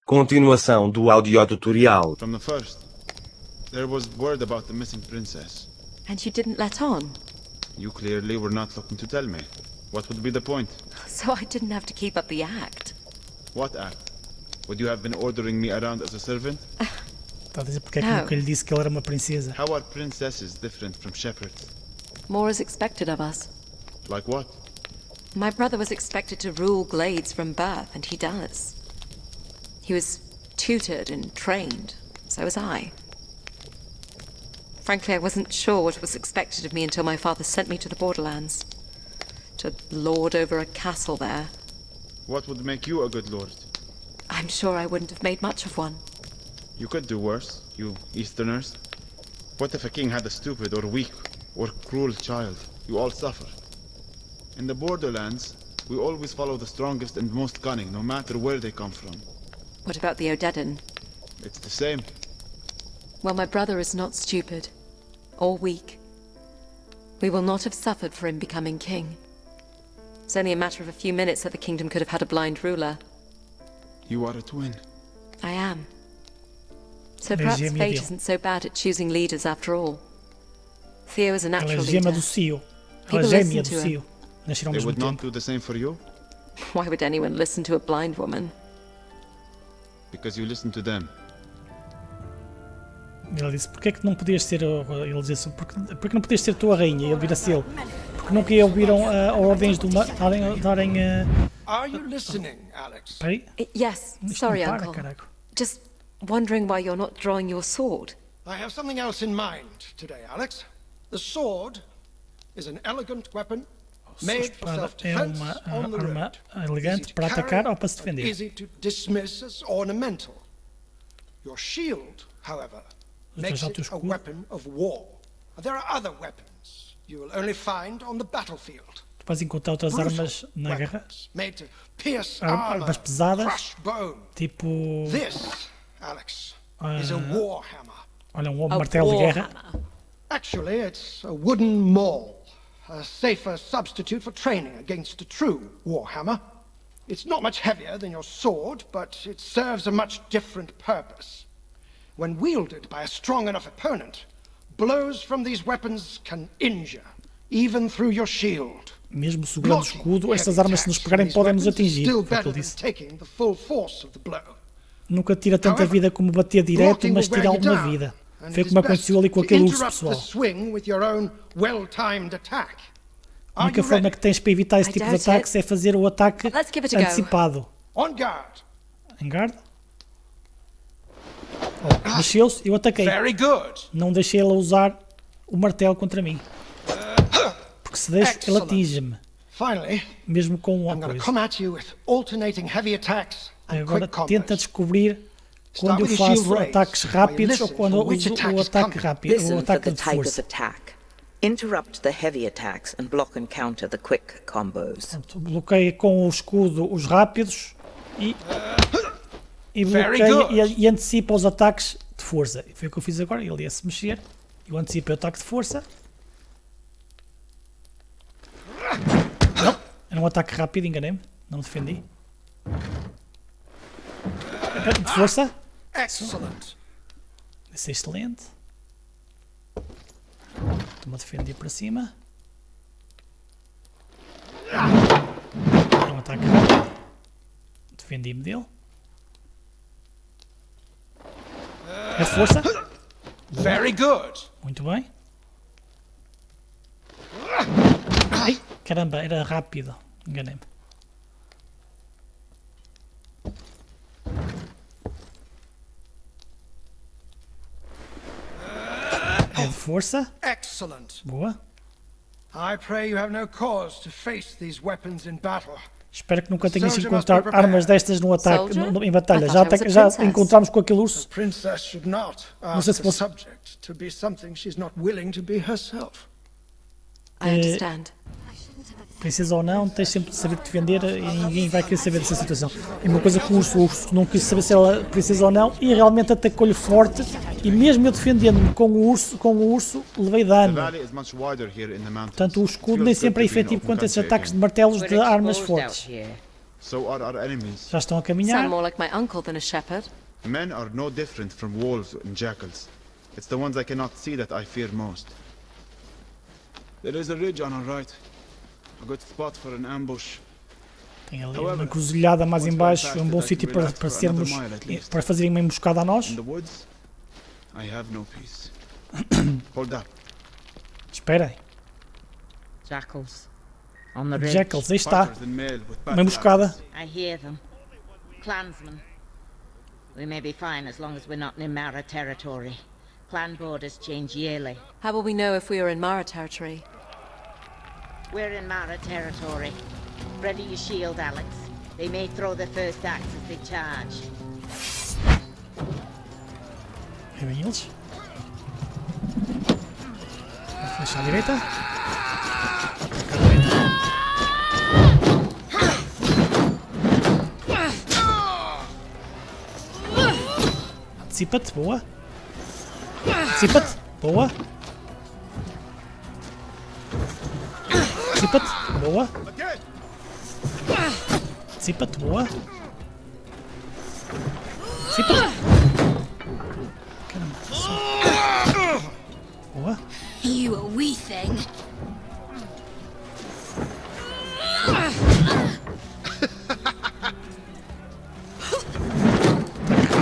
Continuação do audiotutorial. From the first, there was word about the missing princess. And you didn't let on? You clearly were not looking to tell me. What would be the point? So I didn't have to keep up the act. What act? Would you have been ordering me around as a servant? Está a dizer porque é que nunca lhe disse que ela era uma princesa. How are princesses different from shepherds? More is expected of us. Like what? My brother was expected to rule glades from birth, and he does. He was tutored and trained, so was I. Frankly, I wasn't sure what was expected of me until my father sent me to the borderlands. To lord over a castle there. What would make you a good lord? I'm sure I wouldn't have made much of one. You could do worse, you Easterners. What if a king had a stupid or weak or cruel child? You all suffer. In the borderlands, we always follow the strongest and most cunning, no matter where they come from. What about the Odedan? It's the same. Well, my brother is not stupid. Or weak. We will not have suffered for him becoming king. It's only a matter of a few minutes that the kingdom could have had a blind ruler. You are a twin. I am. So perhaps fate isn't so bad at choosing leaders after all. Theo is a Ela natural é gêmea leader. do Cio. Ela é People gêmea listen do to him. Cio. Nasceram ao They mesmo would not tempo. do the same for you? Why would anyone listen to a blind woman? Because you listen to them. Ela disse, porquê é que não podias ser... Ele disse, porque não podias ser tu a rainha? E ele vira-se ele. Porque nunca ouviram ordens de uma... darem... Are you listening, Alex? Peraí. Yes, Isto sorry, não para, Uncle. caraca. Just wondering why you're not drawing your sword. I have something else in mind today, Alex. The sword is an elegant weapon A made for espada é self-defense uma on the arma road. elegante Easy to para carry atacar ou para se and defender. easy to dismiss as ornamental. Your shield, however, makes já o teu it a escudo. weapon of war. There are other weapons you will only find on the battlefield. Tu vais encontrar outras Brutal armas na guerra. weapons made to pierce Armas armor, pesadas. crush bone. Tipo... This, Alex, is a warhammer. Olha, um A martelo de guerra. warhammer. Actually, it's a wooden maul, a safer substitute for training against a true warhammer. It's not much heavier than your sword, but it serves a much different purpose. When wielded by a strong enough opponent, blows from these weapons can injure, even through your shield. Mesmo segurando o escudo, estas armas se nos pegarem podem nos atingir. Still Foi o que better ele than disse. taking the full force of the blow. Nunca tira tanta vida como bater direto, mas tira alguma vida. Foi como aconteceu ali com aquele urso, pessoal. A única forma que tens para evitar esse tipo de ataques é fazer o ataque Let's give it a go. antecipado. On guard. Em guarda. Oh, mexeu-se, eu ataquei. Very good. Não deixei ela usar o martelo contra mim. Porque se deixo, ele atinge-me. Finally, Mesmo com I'm uma going to coisa. come at you with alternating heavy attacks and Agora quick tenta combos. descobrir quando eu Start with your faço shield raised, ataques while you rápidos ou listen quando for eu which uso attack o is ataque coming. rápido, o Listen for ataque the de type of força. attack. Interrupt the heavy attacks and block and counter the quick combos. Portanto, bloqueia com o escudo os rápidos e Very bloqueia good. e antecipa os ataques de força. E foi o que eu fiz agora, ele ia se mexer, eu antecipei o ataque de força. Não, era um ataque rápido, enganei-me, não me defendi. De força, Excellent. isso é excelente. Estou-me a defender para cima. Era um ataque rápido. Defendi-me dele. É de força. Very good. Muito bem. Ai, caramba, era rápido. Enganei-me. É de força. Excellent. Boa. I pray you have no cause to face these weapons in battle. Espero que nunca tenhas de encontrar armas destas no ataque, em batalha. I Já, thought I was a já princess. encontramos com aquele urso. Princess should not Não sei ask se a você- subject to be something she's not willing to be herself. I understand. Princesa ou não, tens sempre de saber te defender e ninguém vai querer saber dessa situação. É uma coisa que o urso não quis saber se ela é princesa ou não e realmente atacou-lhe forte e mesmo eu defendendo-me com o urso levei The dano. valley is much wider here in the mountains. Portanto o escudo nem sempre é efetivo quanto a esses ataques de martelos de armas fortes. So are our enemies. Já estão a caminhar. Sound more like my uncle than a shepherd. Men are no different from wolves and jackals. It's the ones I cannot see that I fear most. There is a ridge on our right. A good spot for an ambush. Tem ali uma cruzilhada mais em baixo, é um bom sítio para fazerem uma emboscada a nós. In the woods, I have no peace. Hold up. Esperem. Jackals. On the ridge. Jackals, aí está. Fighters in mail with Uma emboscada. I hear them. Clansmen. We may be fine as long as we're not in Mara territory. Clan borders change yearly. How will we know if we are in Mara territory? We're in Mara territory. Ready your shield, Alex. They may throw their first axe as they charge. Aí vem eles. Flecha à direita. À direita. Antecipa-te, boa. Antecipa-te, boa. Antecipa-te, boa. Antecipa-te, boa. Antecipa-te. Caramba, só. Boa. You a wee thing.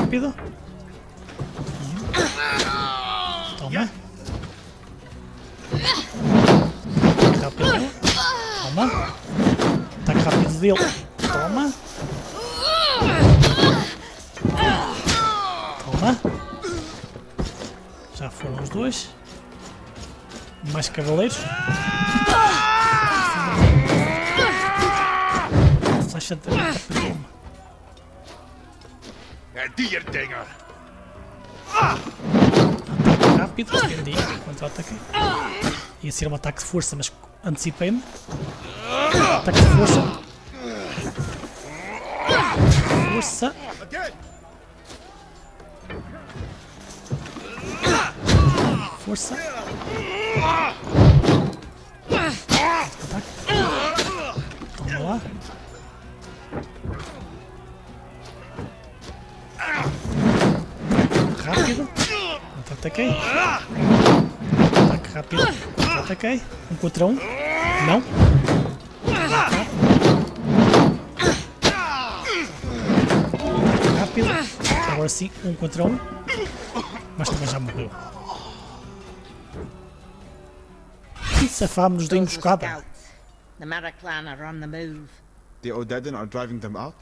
Rápido. Toma. Rápido. Toma. Ataque rápido dele. Toma. Toma. Já foram os dois. Mais cavaleiros. Flecha de pegou-me. Ataque rápido, defendi enquanto eu ataquei. Ia ser um ataque de força, mas antecipei-me. Ataque de força. Força. Força. Ataque. Toma lá. Rápido. Ataquei. Ataque rápido. Ataquei. 1 contra 1. Não. Rápido. Agora sim, 1 contra 1. Mas também já morreu. E safámos-nos da emboscada. The Mara clan are on the move. The Odedan are driving them out?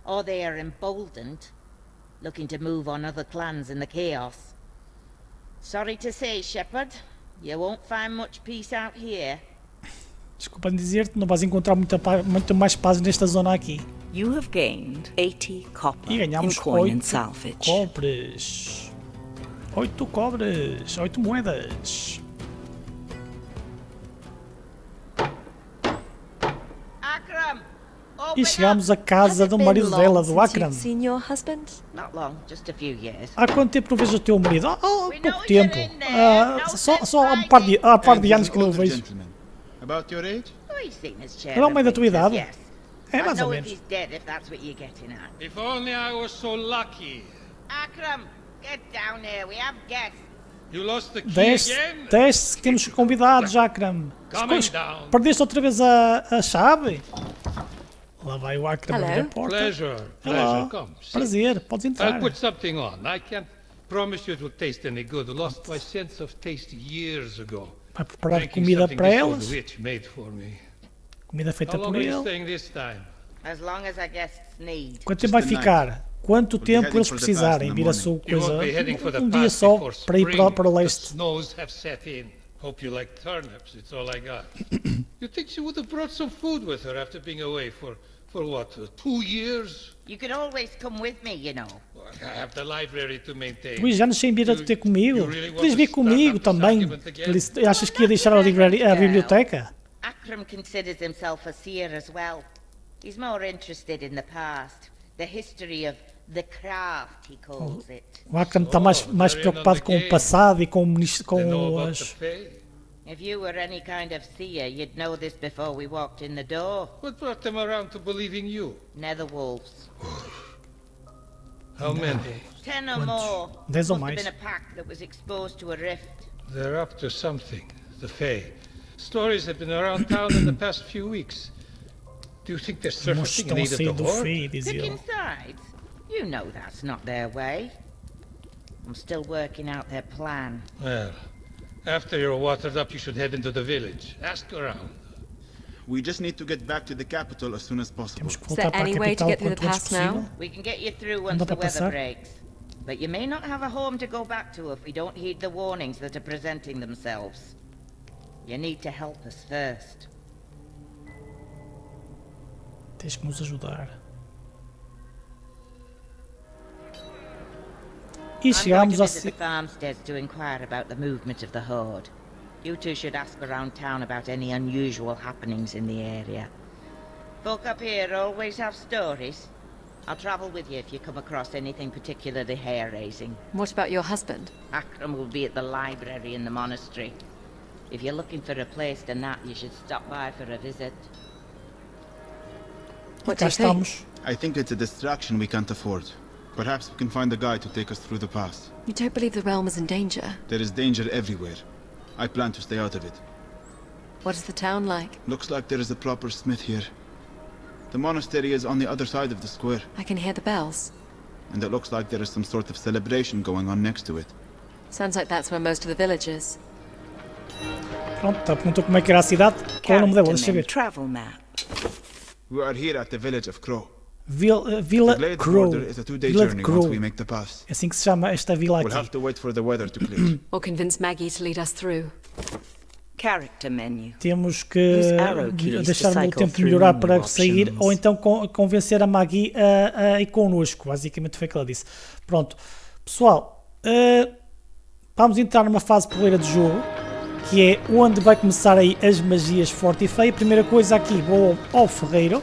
Or they are emboldened, looking to move on other clans in the chaos. Sorry to say, Shepherd, you won't find much peace out here. Desculpa dizer-te, não vais encontrar muito mais paz nesta zona aqui. You have gained 80 copper E in ganhamos coin and 8 salvage. cobres. 8 cobres. 8 moedas. Akram! E chegamos à casa do marido dela, do Akram. Seen your husband? Not long, just a few years. Há quanto tempo não vejo o teu marido? Pouco tempo. Só há um par de anos que não o vejo. Gentleman. About your age? Oh, he's seen as Ele é o meio da tua idade? Yes. É mais I ou know if menos. he's dead, if that's what you're getting at. If only I was so lucky. Akram, get down here. We have guests. You lost the key Desce, again? desce, temos convidados, Akram. Coming down. Perdeste outra vez a chave? Lá vai o Akram abrir a Hello. porta. Pleasure, Olá, pleasure. Come. sit. prazer, podes entrar. I'll put something on. I can't promise you it will taste any good. Lost my sense of taste years ago. Vai preparar Making comida something para this old elas. witch made for me. Comida How feita long por are you ele. staying this time? As long as our guests need. Quanto tempo vai ficar? Quanto tempo heading eles for the precisarem? pass in Vir a the sua You coisa. won't be heading for the Dia pass só before para ir spring. para o The leste. snows have set in. Hope you like turnips. It's all I got. You think she would have brought some food with her after being away for what, 2 years? You can always come with me, you know. Well, I have the library to maintain. 2 anos sem vir a ter comigo. You really want Podias to vir start comigo up this também. argument again? Ele disse, achas que ia deixar a biblioteca? Akram considers himself a seer as well. He's more interested in the past, the history of the craft, he calls it. O Akram está mais preocupado com o passado e com They know about the as... Fae. If you were any kind of seer, you'd know this before we walked in the door. What brought them around to believing you? Nether wolves. How many? 10 or more. 10 Must ou have mais. been a pack that was exposed to a rift. They're up to something. The Fae. Stories have been around town in the past few weeks. Do you think they're Mas surfacing estão in a aid of sair the do Horde? feio, dizia ele. Picking sides? You know that's not their way. I'm still working out their plan. Well, after you're watered up, you should head into the village. Ask around. We just need to get back to the capital as soon as possible. Temos que Is there voltar para a any way to capital get through quanto the antes pass now? possível. We can get you through once dá the para weather passar? breaks. But you may not have a home to go back to if we don't heed the warnings that are presenting themselves. You need to help us first. Tens que nos ajudar. E I'm going chegámos to a... visit the farmsteads to inquire about the movement of the Horde. You two should ask around town about any unusual happenings in the area. Folk up here always have stories. I'll travel with you if you come across anything particularly hair-raising. What about your husband? Akram will be at the library in the monastery. If you're looking for a place to nap, you should stop by for a visit. What do Cá you think? estamos. I think it's a distraction we can't afford. Perhaps we can find a guide to take us through the pass. You don't believe the realm is in danger? There is danger everywhere. I plan to stay out of it. What is the town like? Looks like there is a proper smith here. The monastery is on the other side of the square, I can hear the bells. and it looks like there is some sort of celebration going on next to it. Sounds like that's where most of the village is. Pronto, tá, perguntou como é que era a cidade. Qual é o nome dela? Deixa eu ver. Travel map. We are here at the village of Crow. Vila The Glade Crow. border is a 2-day Vila de journey Crow. once we make the pass. É assim que se chama esta vila We'll have aqui. to wait for the weather to clear. Or convince Maggie to lead us through. Character menu. Temos que Use arrow keys deixar to o cycle tempo through melhorar menu para sair, options. ou então convencer a Maggie a ir connosco. Basicamente foi o que ela disse. Pronto. Pessoal, vamos entrar numa fase porreira de jogo, que é onde vai começar aí as magias forte e feia. Primeira coisa aqui, vou ao ferreiro.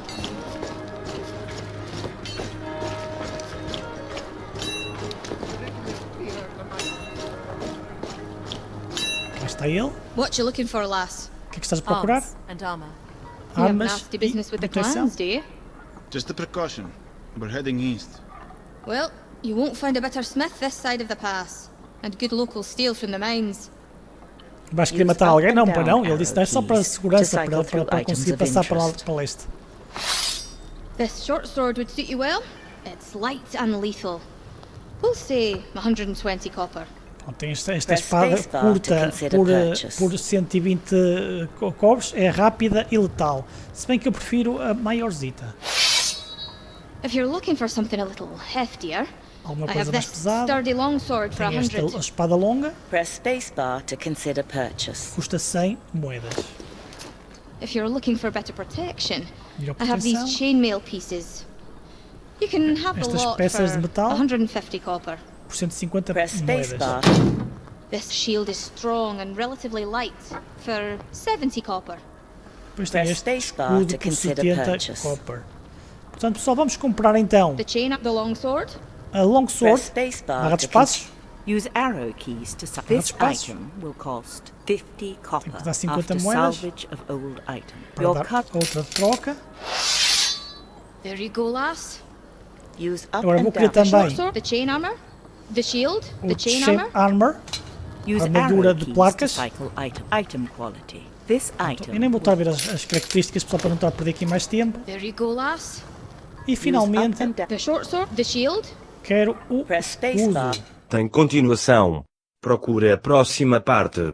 Cá está ele. What you looking for, lass? O que é que estás a procurar? Arms and armor. You have Armas nasty e business with the proteção. clans, do you? Just a precaution. We're heading east. Well, you won't find a better smith this side of the pass. And good local steel from the mines. Vais querer Use matar up alguém? and Não, down para não. Ele disse não é só arrow para keys segurança, to cycle para through conseguir items of passar para interest. leste. This short sword would suit you well. It's light and lethal. We'll say 120 copper. Bom, tem esta Press espada spacebar to curta consider purchase. por 120 cobres, é rápida e letal. Se bem que eu prefiro a maiorzita. If you're looking for something a little heftier, Alguma I coisa have mais this pesada. sturdy longsword for Tem esta 100. espada longa, Press spacebar to consider purchase. custa 100 moedas. If you're looking for better protection, Melhor I have these proteção. chainmail pieces. You can have the Estas lot peças de for metal. 150 copper. Por 150 Press moedas. spacebar. This shield is strong and relatively light for 70 copper. Depois tem Press este spacebar escudo to por consider 70 purchase. copper. Portanto, pessoal, vamos comprar então The chain up the longsword. a longsword, Press spacebar barra de to espaços. Use arrow keys to Barra this de espaços. item will cost 50 copper dar 50 after moedas. salvage of old item. Para Your dar cut outra troca. There you go, lass. use up Agora vou and querer down. também Short sword, the chain armor, the shield, o the chain shape armor. armor. Use armadura arrow de keys placas. to cycle item quality. This item Eu nem vou estar a ver as características, pessoal, para não estar a perder aqui mais tempo. There you go, lass. E finalmente use up and down. The short sword, the shield. quero o Press spacebar. uso. Tem continuação. Procure a próxima parte.